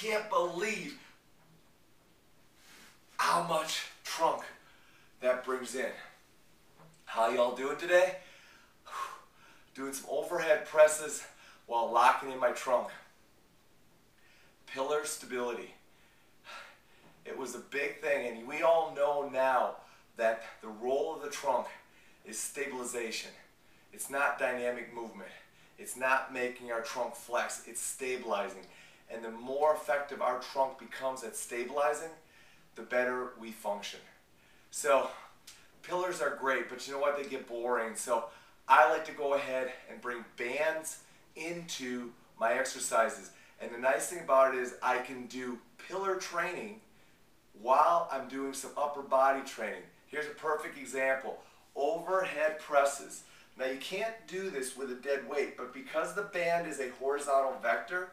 can't believe how much trunk that brings in. How y'all doing today? Doing some overhead presses while locking in my trunk. Pillar stability. It was a big thing, and we all know now that the role of the trunk is stabilization. It's not dynamic movement. It's not making our trunk flex, it's stabilizing. And the more effective our trunk becomes at stabilizing, the better we function. So, pillars are great, but you know what? They get boring. So, I like to go ahead and bring bands into my exercises. And the nice thing about it is I can do pillar training while I'm doing some upper body training. Here's a perfect example. Overhead presses. Now you can't do this with a dead weight, but because the band is a horizontal vector,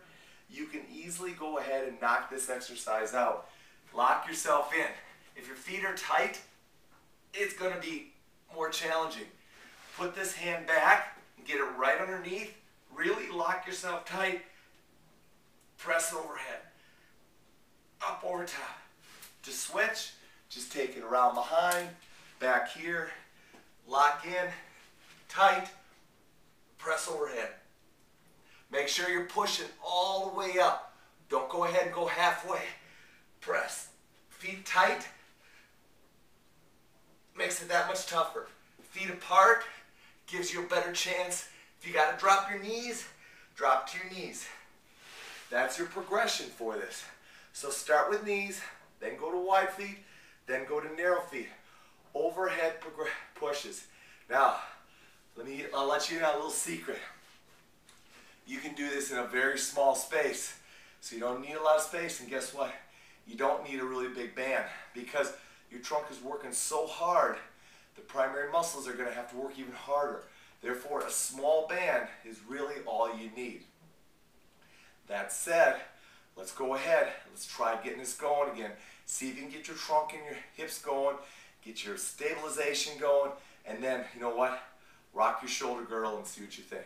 you can easily go ahead and knock this exercise out. Lock yourself in. If your feet are tight, it's going to be more challenging. Put this hand back and get it right underneath. Really lock yourself tight. Press overhead. Up over top. To switch, just take it around behind, back here, lock in, tight, press overhead. Make sure you're pushing all the way up. Don't go ahead and go halfway. Press. Feet tight. Makes it that much tougher. Feet apart gives you a better chance. If you got to drop your knees, drop to your knees. That's your progression for this. So start with knees, then go to wide feet, then go to narrow feet. Overhead pushes. Now, I'll let you in on a little secret. You can do this in a very small space. So you don't need a lot of space, and guess what? You don't need a really big band because your trunk is working so hard, the primary muscles are going to have to work even harder. Therefore, a small band is really all you need. That said, let's go ahead. Let's try getting this going again. See if you can get your trunk and your hips going, get your stabilization going, and then, you know what? Rock your shoulder girdle and see what you think.